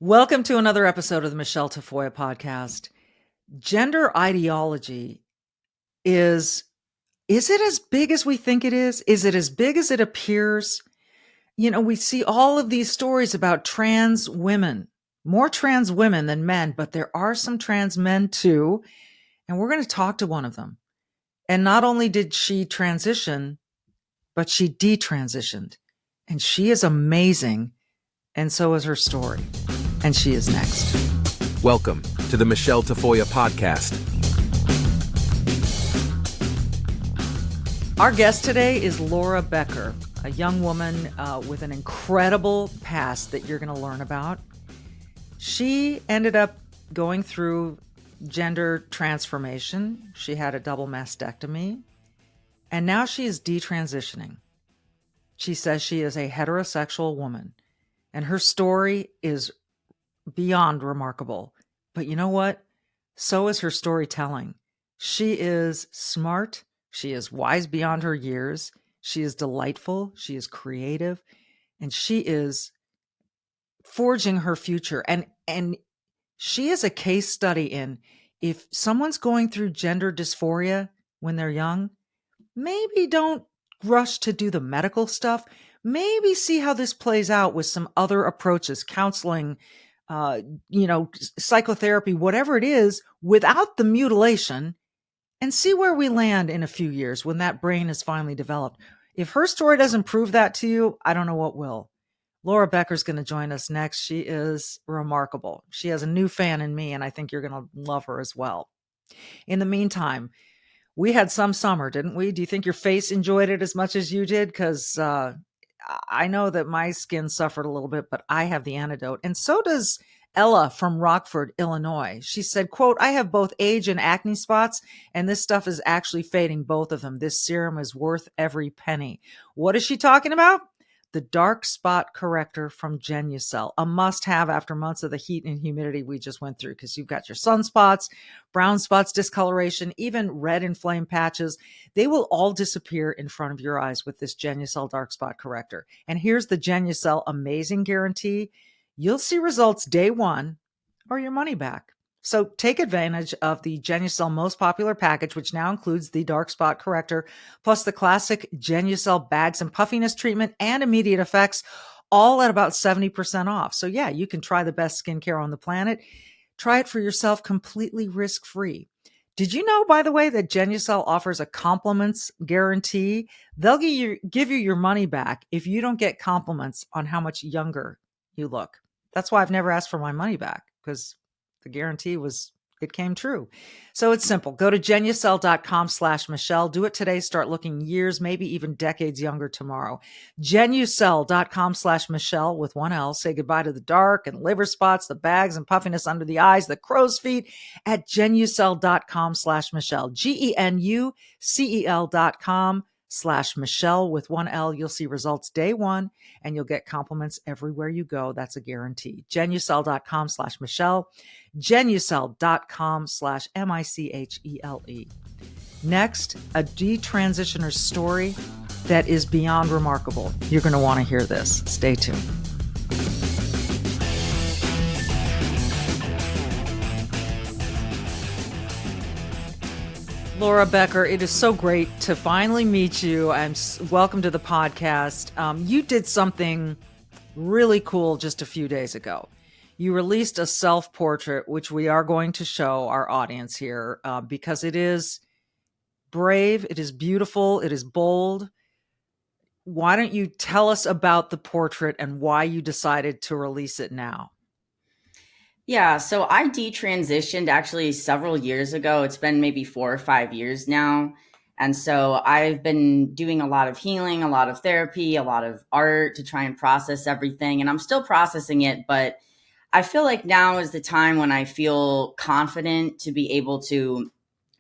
Welcome to another episode of the Michele Tafoya podcast. Gender ideology is it as big as we think it is? Is it as big as it appears? You know, we see all of these stories about trans women, more trans women than men, but there are some trans men too. And we're going to talk to one of them. And not only did she transition, but she detransitioned. And she is amazing. And so is her story. And she is next. Welcome to the Michele Tafoya podcast. Our guest today is Laura Becker, a young woman with an incredible past that you're going to learn about. She ended up going through gender transformation. She had a double mastectomy, and now she is detransitioning. She says she is a heterosexual woman, and her story is beyond remarkable. But you know what? So is her storytelling. She is smart. She is wise beyond her years. She is delightful. She is creative. And she is forging her future. And she is a case study in, if someone's going through gender dysphoria when they're young, maybe don't rush to do the medical stuff. Maybe see how this plays out with some other approaches, counseling, psychotherapy, whatever it is, without the mutilation, and see where we land in a few years when that brain is finally developed. If her story doesn't prove that to you, I don't know what will. Laura Becker's going to join us next. She is remarkable. She has a new fan in me, and I think you're going to love her as well. In the meantime, we had some summer, didn't we? Do you think your face enjoyed it as much as you did? Because I know that my skin suffered a little bit, but I have the antidote. And so does Ella from Rockford, Illinois. She said, quote, "I have both age and acne spots, and this stuff is actually fading both of them. This serum is worth every penny." What is she talking about? The dark spot corrector from Genucel, a must-have after months of the heat and humidity we just went through, because you've got your sunspots, brown spots, discoloration, even red inflamed patches. They will all disappear in front of your eyes with this Genucel dark spot corrector. And here's the Genucel amazing guarantee. You'll see results day one or your money back. So take advantage of the Genucel most popular package, which now includes the dark spot corrector, plus the classic Genucel bags and puffiness treatment and immediate effects, all at about 70% off. So yeah, you can try the best skincare on the planet. Try it for yourself completely risk-free. Did you know, by the way, that Genucel offers a compliments guarantee? They'll give you your money back if you don't get compliments on how much younger you look. That's why I've never asked for my money back, because the guarantee it came true. So it's simple. Go to Genucel.com/Michele. Do it today. Start looking years, maybe even decades younger tomorrow. Genucel.com/Michele with one L. Say goodbye to the dark and liver spots, the bags and puffiness under the eyes, the crow's feet at Genucel.com/Michele. GENUCEL.com/Michele with one L. You'll see results day one, and you'll get compliments everywhere you go. That's a guarantee. Genucel.com/Michele. Genucel.com/Michele. Next, a detransitioner's story that is beyond remarkable. You're going to want to hear this. Stay tuned. Laura Becker, it is so great to finally meet you. Welcome to the podcast. You did something really cool just a few days ago. You released a self-portrait, which we are going to show our audience here because it is brave, it is beautiful, it is bold. Why don't you tell us about the portrait and why you decided to release it now? Yeah, so I detransitioned actually several years ago. It's been maybe 4 or 5 years now. And so I've been doing a lot of healing, a lot of therapy, a lot of art to try and process everything. And I'm still processing it, but I feel like now is the time when I feel confident to be able to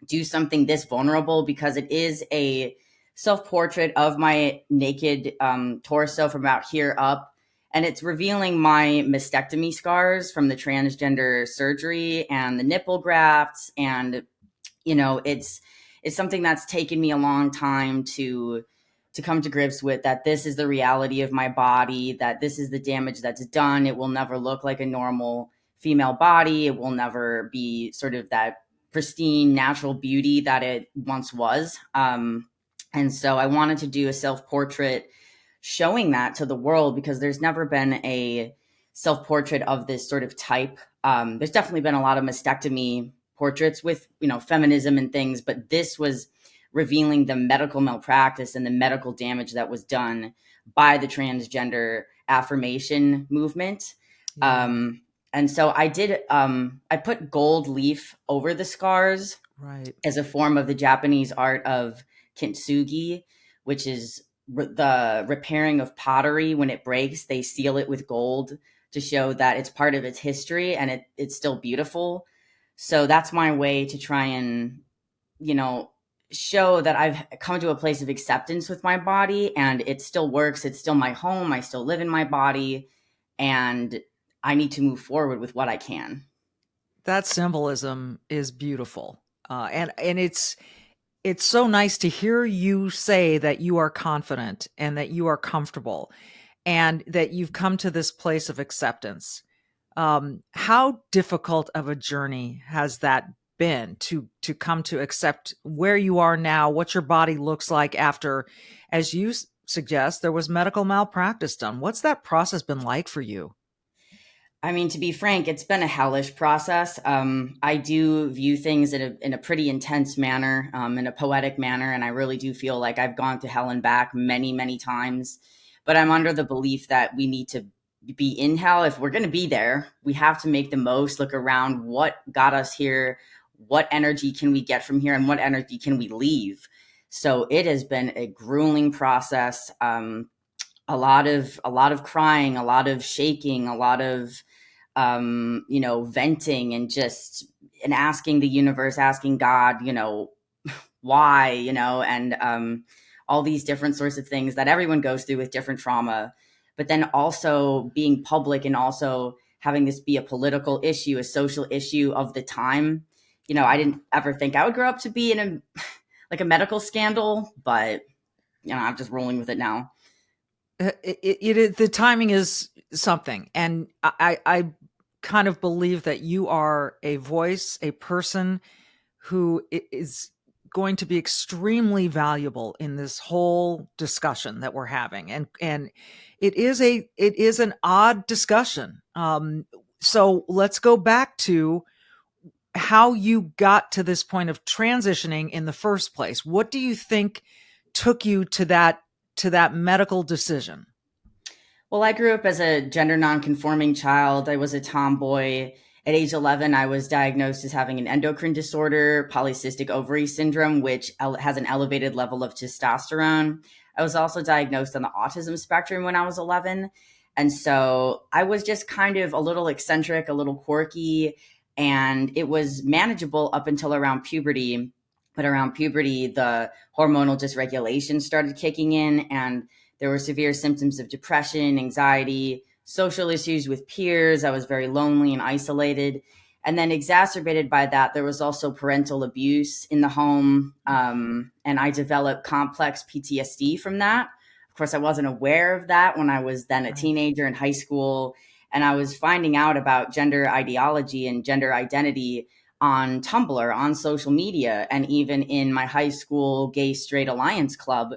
do something this vulnerable, because it is a self-portrait of my naked torso from about here up. And it's revealing my mastectomy scars from the transgender surgery and the nipple grafts. And, you know, it's something that's taken me a long time to to come to grips with that this is the reality of my body, that this is the damage that's done. It will never look like a normal female body. It will never be sort of that pristine natural beauty that it once was. And so I wanted to do a self-portrait showing that to the world, because there's never been a self-portrait of this sort of type. There's definitely been a lot of mastectomy portraits with, feminism and things, but this was revealing the medical malpractice and the medical damage that was done by the transgender affirmation movement. Yeah. And so I put gold leaf over the scars, Right. as a form of the Japanese art of kintsugi, which is the repairing of pottery. When it breaks, they seal it with gold to show that it's part of its history and it's still beautiful. So that's my way to try and, show that I've come to a place of acceptance with my body, and it still works. It's still my home. I still live in my body, and I need to move forward with what I can. That symbolism is beautiful. And it's so nice to hear you say that you are confident and that you are comfortable and that you've come to this place of acceptance. How difficult of a journey has that been to come to accept where you are now, what your body looks like after, as you suggest, there was medical malpractice done? What's that process been like for you? I mean, to be frank, it's been a hellish process. I do view things in a pretty intense manner, in a poetic manner, and I really do feel like I've gone to hell and back many, many times. But I'm under the belief that we need to be in hell. If we're going to be there, we have to make the most, look around what got us here, what energy can we get from here, and what energy can we leave. So it has been a grueling process. A lot of crying, a lot of shaking, a lot of venting, and asking the universe, asking God, why, and all these different sorts of things that everyone goes through with different trauma. But then also being public and also having this be a political issue, a social issue of the time. I didn't ever think I would grow up to be in a like a medical scandal, but I'm just rolling with it now. The timing is something, and I kind of believe that you are a voice, a person who is going to be extremely valuable in this whole discussion that we're having, and it is an odd discussion. So let's go back to how you got to this point of transitioning in the first place. What do you think took you to that medical decision? Well, I grew up as a gender nonconforming child. I was a tomboy. At age 11, I was diagnosed as having an endocrine disorder, polycystic ovary syndrome, which has an elevated level of testosterone. I was also diagnosed on the autism spectrum when I was 11. And so I was just kind of a little eccentric, a little quirky, and it was manageable up until around puberty. But around puberty, the hormonal dysregulation started kicking in, and there were severe symptoms of depression, anxiety, social issues with peers. I was very lonely and isolated. And then exacerbated by that, there was also parental abuse in the home. And I developed complex PTSD from that. Of course, I wasn't aware of that when I was then a teenager in high school. And I was finding out about gender ideology and gender identity on Tumblr, on social media, and even in my high school gay straight alliance club.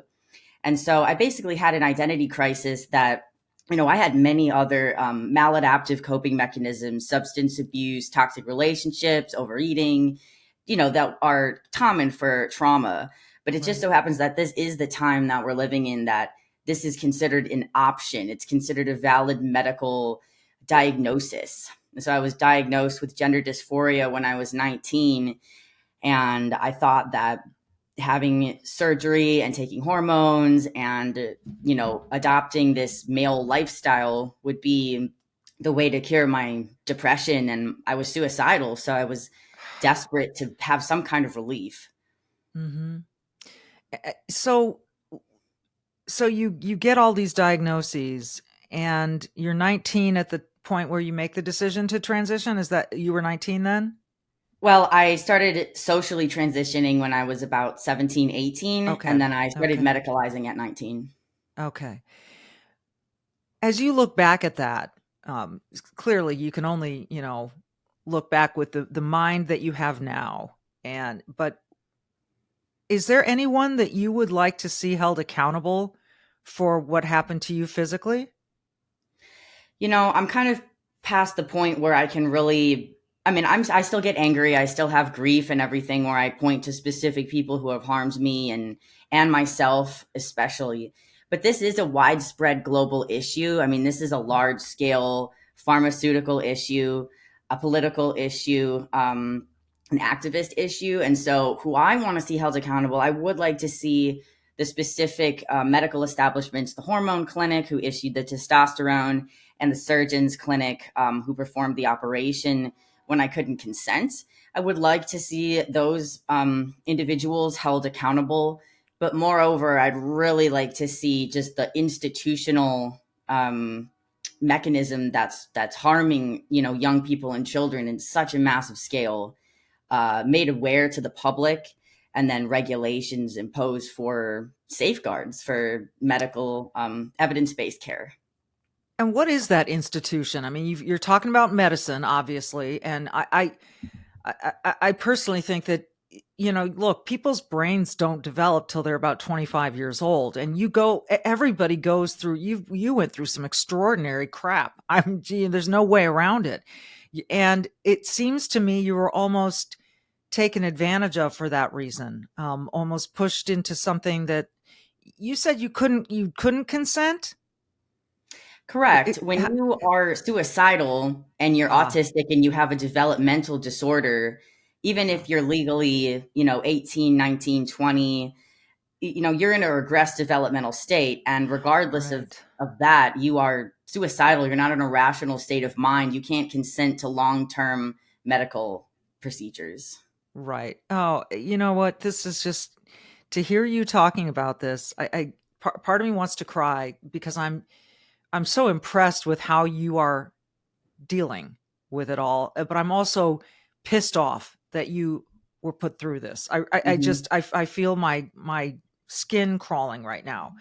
And so I basically had an identity crisis that, I had many other maladaptive coping mechanisms, substance abuse, toxic relationships, overeating, that are common for trauma. But it just so happens that this is the time that we're living in, that this is considered an option. It's considered a valid medical diagnosis. And so I was diagnosed with gender dysphoria when I was 19. And I thought that having surgery and taking hormones and, adopting this male lifestyle would be the way to cure my depression. And I was suicidal. So I was desperate to have some kind of relief. Mm-hmm. So you get all these diagnoses, and you're 19 at the point where you make the decision to transition. Is that you were 19 then? Well, I started socially transitioning when I was about 17, 18, Okay. and then I started Okay. medicalizing at 19. Okay. As you look back at that, clearly you can only, look back with the mind that you have now. But is there anyone that you would like to see held accountable for what happened to you physically? I'm kind of past the point where I can really, I still get angry. I still have grief and everything where I point to specific people who have harmed me and myself especially. But this is a widespread global issue. I mean, this is a large scale pharmaceutical issue, a political issue, an activist issue. And so who I want to see held accountable, I would like to see the specific medical establishments, the hormone clinic who issued the testosterone, and the surgeon's clinic who performed the operation when I couldn't consent. I would like to see those individuals held accountable. But moreover, I'd really like to see just the institutional mechanism that's harming, young people and children in such a massive scale, made aware to the public, and then regulations imposed for safeguards for medical evidence-based care. And what is that institution? I mean, you're talking about medicine, obviously, and I personally think that look, people's brains don't develop till they're about 25 years old, and everybody goes through. You went through some extraordinary crap. There's no way around it, and it seems to me you were almost taken advantage of for that reason, almost pushed into something that you said you couldn't consent. Correct. When you are suicidal and you're Ah, autistic and you have a developmental disorder, even if you're legally, 18, 19, 20, you're in a regressed developmental state. And regardless of, right. of that, you are suicidal. You're not in a rational state of mind. You can't consent to long-term medical procedures. Right. Oh, you know what? This is just to hear you talking about this. Part of me wants to cry because I'm so impressed with how you are dealing with it all. But I'm also pissed off that you were put through this. I Mhm. just I feel my skin crawling right now.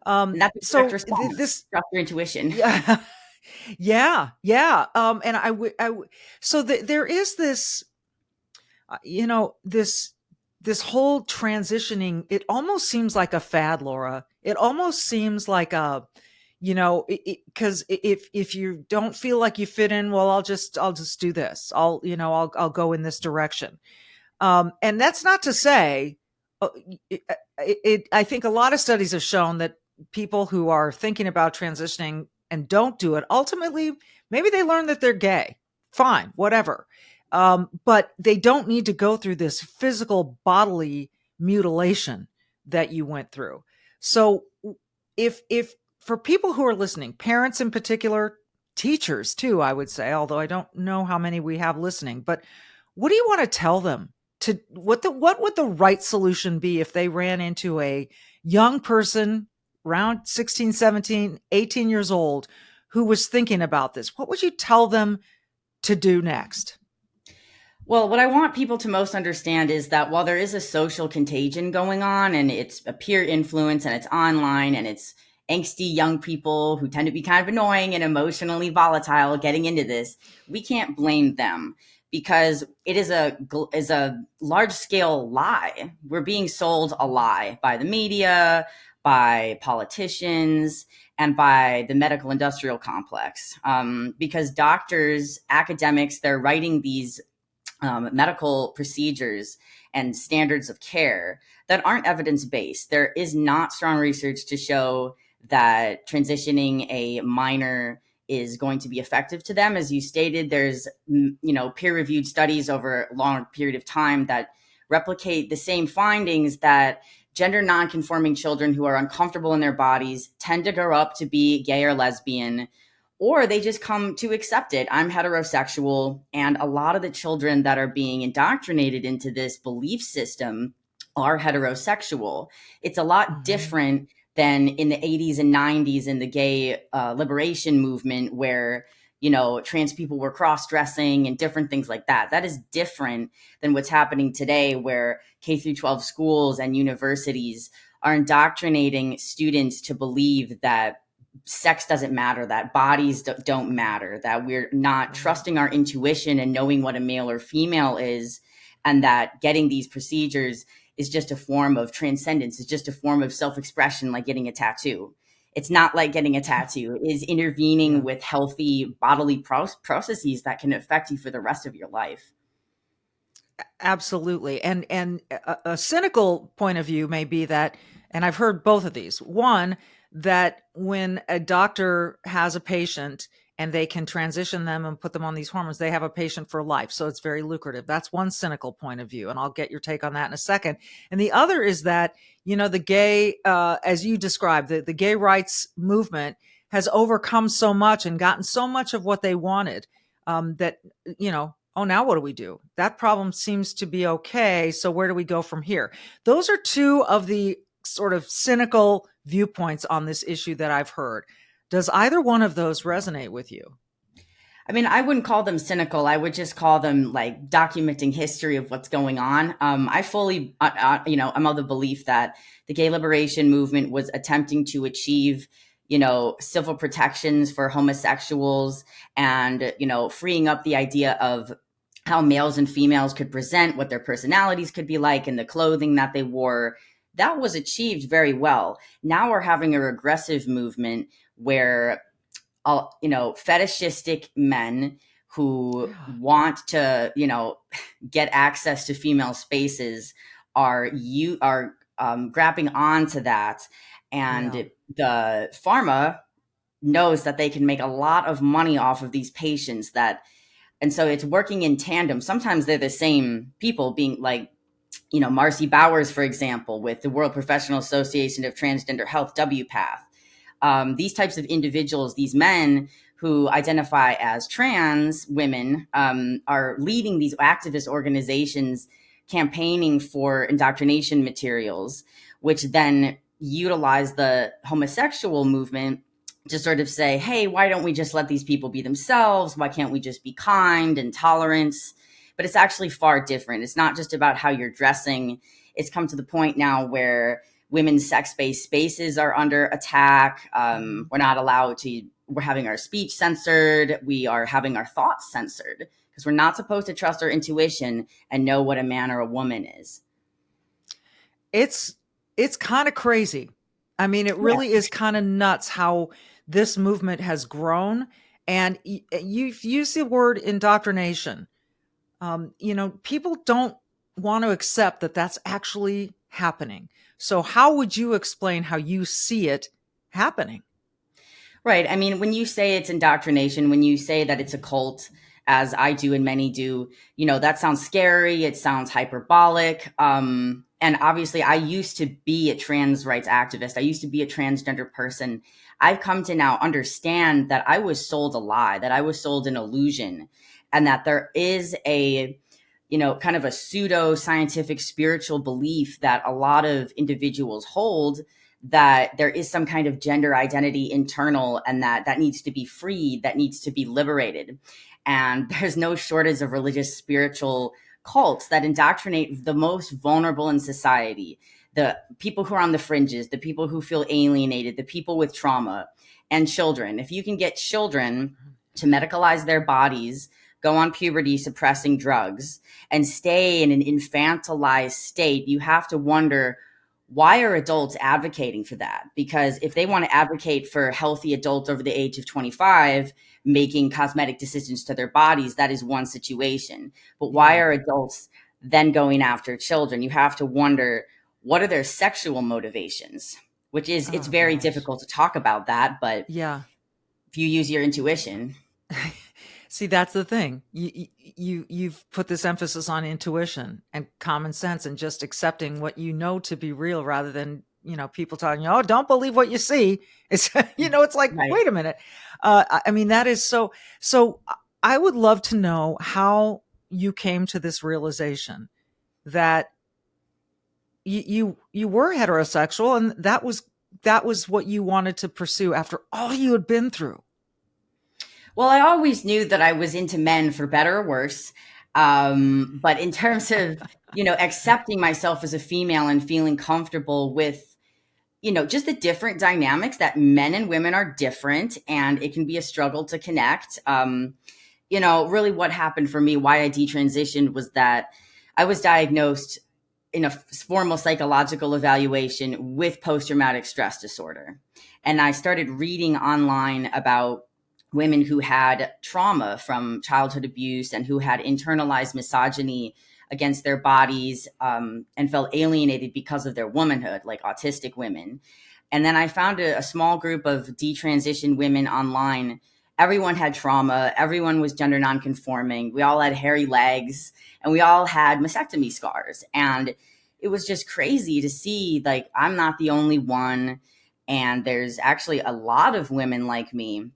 And that's a correct So response. this Trust your intuition. yeah yeah yeah. And so there is this this whole transitioning, it almost seems like a fad, Laura. It almost seems like a, because if you don't feel like you fit in, well, I'll just do this. I'll go in this direction. And that's not to say, uh, I think a lot of studies have shown that people who are thinking about transitioning and don't do it, ultimately, maybe they learn that they're gay. Fine, whatever. But they don't need to go through this physical bodily mutilation that you went through. So if for people who are listening, parents in particular, teachers too, I would say, although I don't know how many we have listening, but what do you want to tell them to what would the right solution be if they ran into a young person around 16, 17, 18 years old who was thinking about this? What would you tell them to do next? Well, what I want people to most understand is that while there is a social contagion going on and it's a peer influence and it's online and it's angsty young people who tend to be kind of annoying and emotionally volatile getting into this, we can't blame them because it is a large scale lie. We're being sold a lie by the media, by politicians, and by the medical industrial complex. Because doctors, academics, they're writing these medical procedures and standards of care that aren't evidence based. There is not strong research to show that transitioning a minor is going to be effective to them. As you stated, there's peer reviewed studies over a long period of time that replicate the same findings that gender nonconforming children who are uncomfortable in their bodies tend to grow up to be gay or lesbian, or they just come to accept it. I'm heterosexual. And a lot of the children that are being indoctrinated into this belief system are heterosexual. It's a lot Mhm. different than in the 80s and 90s in the gay liberation movement, where trans people were cross-dressing and different things like that. That is different than what's happening today, where K through 12 schools and universities are indoctrinating students to believe that sex doesn't matter, that bodies don't matter, that we're not trusting our intuition and knowing what a male or female is, and that getting these procedures is just a form of transcendence. It's just a form of self-expression, like getting a tattoo. It's not like getting a tattoo. It is intervening with healthy bodily processes that can affect you for the rest of your life. Absolutely. And a cynical point of view may be that, and I've heard both of these. One, that when a doctor has a patient and they can transition them and put them on these hormones, they have a patient for life. So it's very lucrative. That's one cynical point of view. And I'll get your take on that in a second. And the other is that, the gay, as you described, the gay rights movement has overcome so much and gotten so much of what they wanted, that, oh, now what do we do? That problem seems to be okay. So where do we go from here? Those are two of the sort of cynical viewpoints on this issue that I've heard. Does either one of those resonate with you? I mean, I wouldn't call them cynical. I would just call them like documenting history of what's going on. I fully, I'm of the belief that the gay liberation movement was attempting to achieve, civil protections for homosexuals and, freeing up the idea of how males and females could present, what their personalities could be like, and the clothing that they wore. That was achieved very well. Now we're having a regressive movement where, fetishistic men who want to, get access to female spaces are grabbing onto that. And the pharma knows that they can make a lot of money off of these patients and so it's working in tandem. Sometimes they're the same people, being like, Marcy Bowers, for example, with the World Professional Association of Transgender Health, WPATH. These types of individuals, these men who identify as trans women, are leading these activist organizations campaigning for indoctrination materials, which then utilize the homosexual movement to sort of say, hey, why don't we just let these people be themselves? Why can't we just be kind and tolerant? But it's actually far different. It's not just about how you're dressing. It's come to the point now where women's sex-based spaces are under attack. We're not allowed to, we're having our speech censored. We are having our thoughts censored because we're not supposed to trust our intuition and know what a man or a woman is. It's kind of crazy. I mean, it really is kind of nuts how this movement has grown. And you've used the word indoctrination. People don't want to accept that that's actually happening. So how would you explain how you see it happening? Right. I mean, when you say it's indoctrination, when you say that it's a cult, as I do and many do, that sounds scary. It sounds hyperbolic. And obviously, I used to be a trans rights activist. I used to be a transgender person. I've come to now understand that I was sold a lie, that I was sold an illusion, and that there is a, kind of a pseudo scientific spiritual belief that a lot of individuals hold, that there is some kind of gender identity internal and that needs to be freed, that needs to be liberated. And there's no shortage of religious, spiritual cults that indoctrinate the most vulnerable in society, the people who are on the fringes, the people who feel alienated, the people with trauma, and children. If you can get children to medicalize their bodies, go on puberty suppressing drugs, and stay in an infantilized state, you have to wonder, why are adults advocating for that? Because if they want to advocate for healthy adults over the age of 25 making cosmetic decisions to their bodies, that is one situation. But why are adults then going after children? You have to wonder, what are their sexual motivations? Which is, it's very difficult to talk about that, but if you use your intuition. See, that's the thing. You've put this emphasis on intuition and common sense and just accepting what you know to be real rather than, people telling you, oh, don't believe what you see. It's, it's like, right. Wait a minute. I mean, that is so I would love to know how you came to this realization that you were heterosexual and that was what you wanted to pursue after all you had been through. Well, I always knew that I was into men for better or worse. But in terms of, accepting myself as a female and feeling comfortable with, just the different dynamics that men and women are different and it can be a struggle to connect. Really what happened for me, why I detransitioned was that I was diagnosed in a formal psychological evaluation with post-traumatic stress disorder. And I started reading online about women who had trauma from childhood abuse and who had internalized misogyny against their bodies, and felt alienated because of their womanhood, like autistic women. And then I found a small group of detransitioned women online. Everyone had trauma. Everyone was gender nonconforming. We all had hairy legs and we all had mastectomy scars. And it was just crazy to see, like, I'm not the only one. And there's actually a lot of women like me,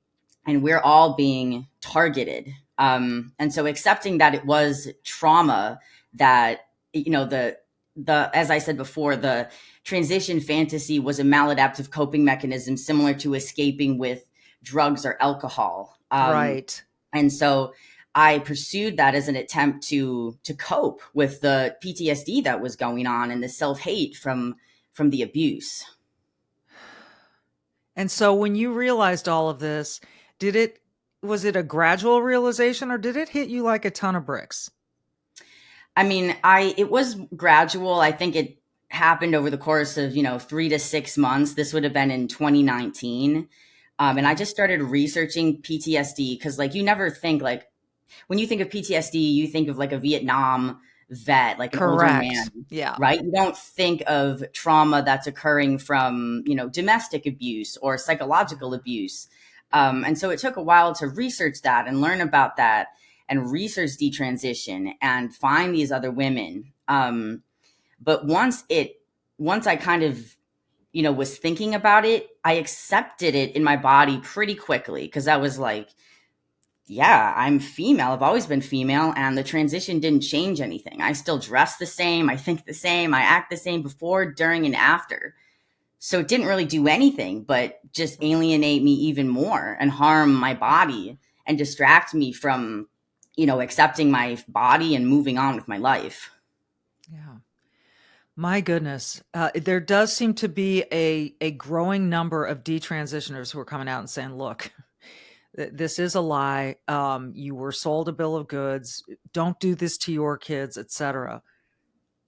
and we're all being targeted. And so accepting that it was trauma, that, as I said before, the transition fantasy was a maladaptive coping mechanism similar to escaping with drugs or alcohol. Right. And so I pursued that as an attempt to cope with the PTSD that was going on and the self-hate from the abuse. And so when you realized all of this, was it a gradual realization or did it hit you like a ton of bricks? I mean, it was gradual. I think it happened over the course of, 3 to 6 months. This would have been in 2019. And I just started researching PTSD because, like, you never think, like, when you think of PTSD, you think of like a Vietnam vet, like an older man, Yeah. right? You don't think of trauma that's occurring from, domestic abuse or psychological abuse. And so it took a while to research that and learn about that and research detransition and find these other women. But once I kind of, was thinking about it, I accepted it in my body pretty quickly because I was like, yeah, I'm female. I've always been female, and the transition didn't change anything. I still dress the same. I think the same. I act the same before, during, and after. So it didn't really do anything but just alienate me even more and harm my body and distract me from, accepting my body and moving on with my life. Yeah. My goodness. There does seem to be a growing number of detransitioners who are coming out and saying, look, this is a lie. You were sold a bill of goods. Don't do this to your kids, etc.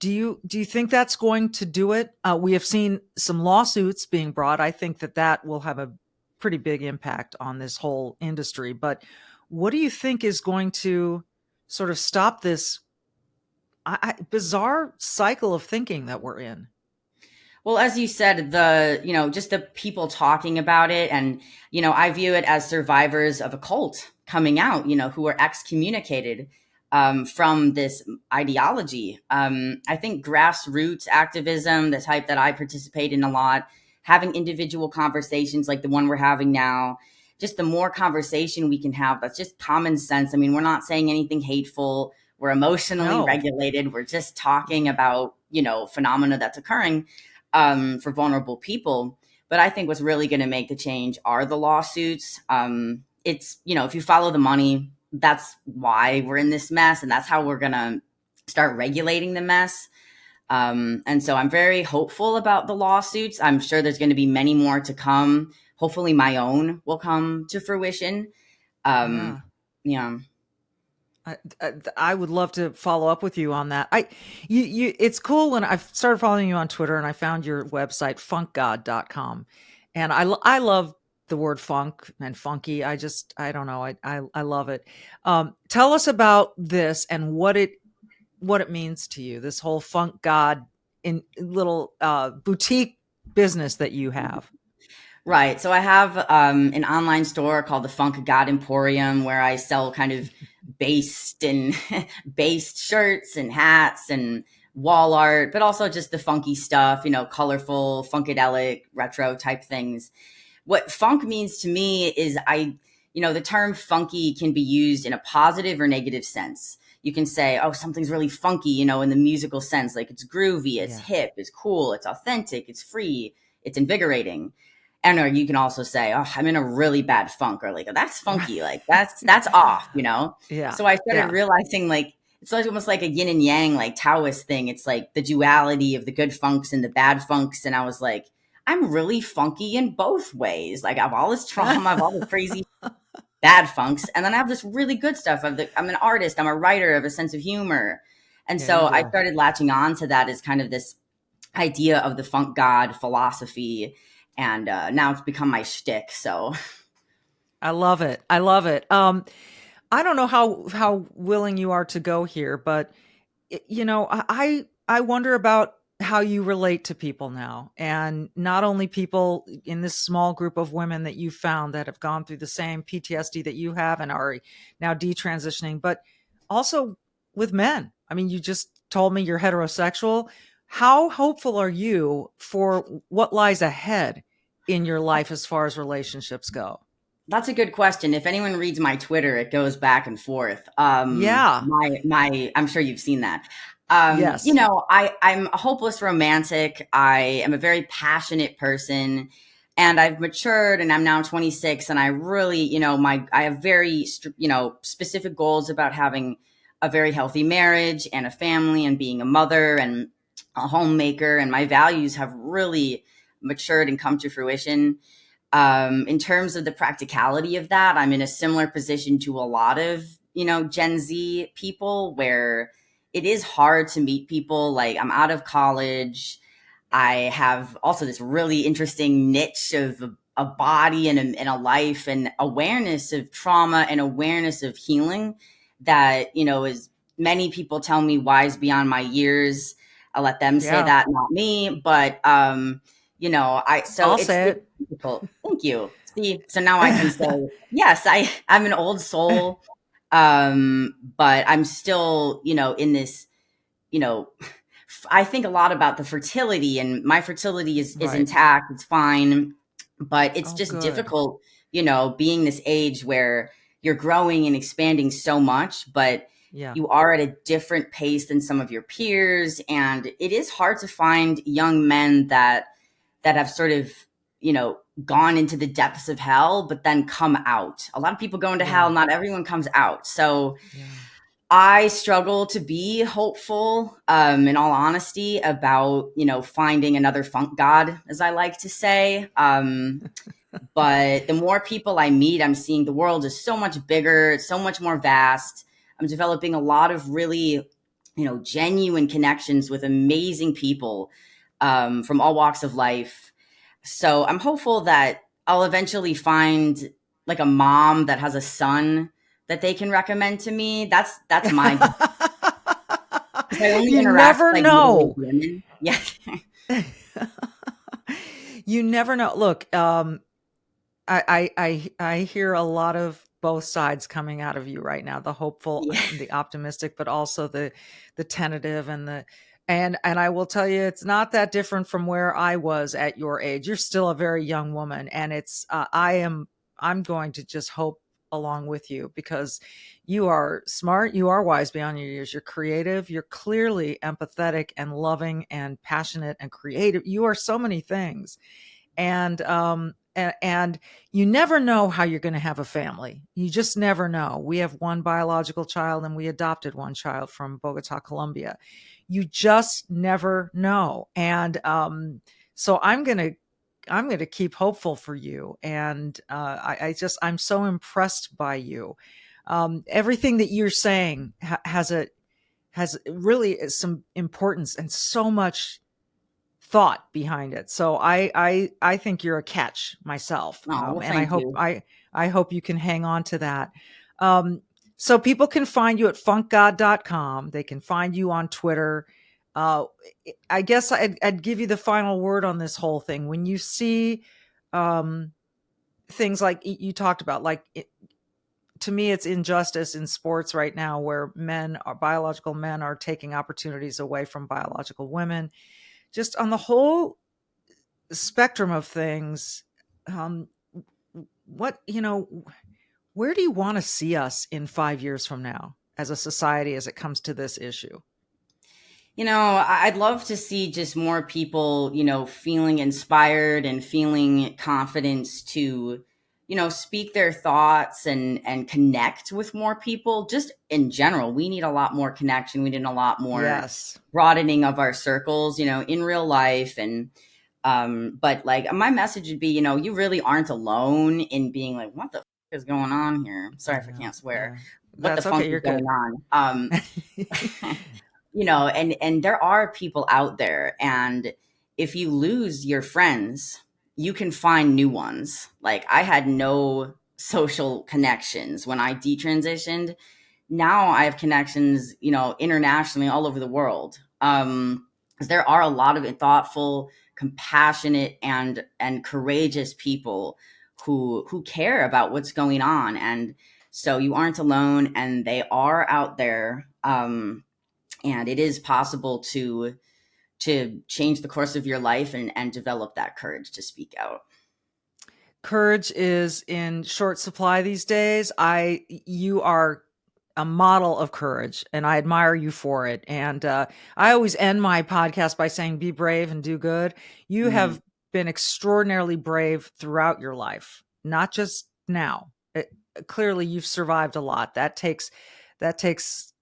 Do you think that's going to do it? We have seen some lawsuits being brought. I think that will have a pretty big impact on this whole industry. But what do you think is going to sort of stop this bizarre cycle of thinking that we're in? Well, as you said, just the people talking about it. And, I view it as survivors of a cult coming out, who are excommunicated from this ideology. I think grassroots activism, the type that I participate in a lot, having individual conversations like the one we're having now, just the more conversation we can have, that's just common sense. I mean, we're not saying anything hateful. We're emotionally regulated. We're just talking about, phenomena that's occurring for vulnerable people. But I think what's really going to make the change are the lawsuits. It's, if you follow the money, that's why we're in this mess. And that's how we're going to start regulating the mess. And so I'm very hopeful about the lawsuits. I'm sure there's going to be many more to come. Hopefully my own will come to fruition. Yeah. I would love to follow up with you on that. It's cool when I started following you on Twitter and I found your website, funkgod.com. And I love the word funk and funky. I don't know. I love it. Tell us about this and what it means to you, this whole funk god in little boutique business that you have. Right. So I have an online store called the Funk God Emporium where I sell kind of based shirts and hats and wall art, but also just the funky stuff, colorful, funkadelic, retro type things. What funk means to me is the term funky can be used in a positive or negative sense. You can say, oh, something's really funky, in the musical sense, like it's groovy, it's hip, it's cool, it's authentic, it's free, it's invigorating. And or you can also say, oh, I'm in a really bad funk, or like, oh, that's funky, like that's off, you know? Yeah. So I started Yeah. realizing like it's like almost like a yin and yang, like Taoist thing. It's like the duality of the good funks and the bad funks. And I was like, I'm really funky in both ways. Like I have all this trauma, I have all the crazy bad funks, and then I have this really good stuff. I'm an artist, I'm a writer, I have a sense of humor. And There you so I go. started latching on to that as kind of this idea of the funk god philosophy. And now it's become my shtick. So I love it. I love it. I don't know how willing you are to go here, but I wonder about how you relate to people now, and not only people in this small group of women that you found that have gone through the same PTSD that you have and are now detransitioning, but also with men. I mean, you just told me you're heterosexual. How hopeful are you for what lies ahead in your life as far as relationships go? that's a good question. If anyone reads my Twitter, it goes back and forth. Yeah. I'm sure you've seen that. Yes. I'm a hopeless romantic. I am a very passionate person, and I've matured, and I'm now 26, and I really, I have very, specific goals about having a very healthy marriage and a family and being a mother and a homemaker, and my values have really matured and come to fruition. In terms of the practicality of that, I'm in a similar position to a lot of, Gen Z people, where it is hard to meet people. Like I'm out of college. I have also this really interesting niche of a body and a life and awareness of trauma and awareness of healing that, is many people tell me wise beyond my years. I'll let them say Yeah. that, not me. But, so I'll it's say it. difficult. Thank you. See, so now I can say, yes, I'm an old soul. But I'm still, in this, you know, I think a lot about the fertility, and my fertility is Right. intact. It's fine, but it's Oh, just good. difficult, being this age where you're growing and expanding so much, but Yeah. you are at a different pace than some of your peers. And it is hard to find young men that have sort of, gone into the depths of hell, but then come out. A lot of people go into hell. Yeah. Not everyone comes out. So Yeah. I struggle to be hopeful, in all honesty, about, finding another funk god, as I like to say. But the more people I meet, I'm seeing the world is so much bigger, so much more vast. I'm developing a lot of really, genuine connections with amazing people, from all walks of life. So I'm hopeful that I'll eventually find like a mom that has a son that they can recommend to me. That's my goal, because I only You interact never with like middle-aged know. women. Yeah. You never know. Look, I hear a lot of both sides coming out of you right now, the hopeful Yeah. and the optimistic, but also the tentative and and I will tell you, it's not that different from where I was at your age. You're still a very young woman, and I'm going to just hope along with you, because you are smart, you are wise beyond your years, you're creative, you're clearly empathetic and loving and passionate and creative. You are so many things. And you never know how you're going to have a family. You just never know. We have one biological child, and we adopted one child from Bogota, Colombia. You just never know. And so I'm going to keep hopeful for you. And I'm so impressed by you. Everything that you're saying has really some importance and so much thought behind it. So I think you're a catch myself. Oh, well, And I thank hope you. I hope you can hang on to that. So people can find you at funkgod.com. They can find you on Twitter. Uh, I guess I'd give you the final word on this whole thing. When you see um, things like you talked about, like to me, it's injustice in sports right now, where biological men are taking opportunities away from biological women. Just on the whole spectrum of things, um, what, where do you want to see us in 5 years from now as a society as it comes to this issue? I'd love to see just more people, feeling inspired and feeling confidence to, speak their thoughts and connect with more people. Just in general, we need a lot more connection. We need a lot more Yes. broadening of our circles, in real life. And, but like my message would be, you really aren't alone in being like, what the f- is going on here? Sorry if I can't swear. Yeah. What the That's funk okay. is You're going good. on? And there are people out there, and if you lose your friends, you can find new ones. Like I had no social connections when I detransitioned. Now I have connections, internationally all over the world. 'Cause there are a lot of thoughtful, compassionate, and courageous people who care about what's going on. And so you aren't alone, and they are out there. And it is possible to change the course of your life and develop that courage to speak out. Courage is in short supply these days. You are a model of courage, and I admire you for it. And I always end my podcast by saying, be brave and do good. You have been extraordinarily brave throughout your life, not just now. Clearly, you've survived a lot. That takes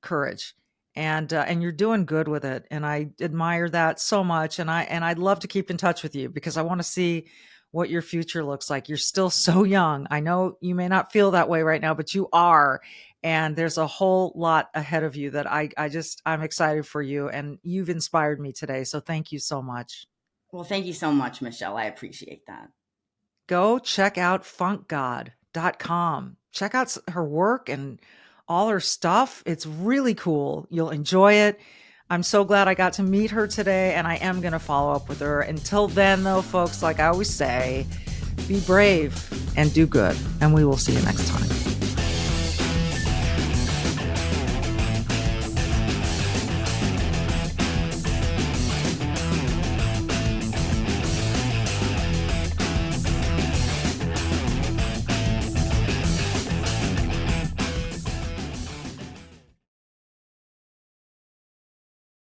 courage, and you're doing good with it. And I admire that so much. And I'd love to keep in touch with you because I want to see what your future looks like. You're still so young. I know you may not feel that way right now, but you are. And there's a whole lot ahead of you that I'm excited for you. And you've inspired me today. So thank you so much. Well, thank you so much, Michelle. I appreciate that. Go check out funkgod.com. Check out her work and all her stuff. It's really cool. You'll enjoy it. I'm so glad I got to meet her today, and I am going to follow up with her. Until then, though, folks, like I always say, be brave and do good, and we will see you next time.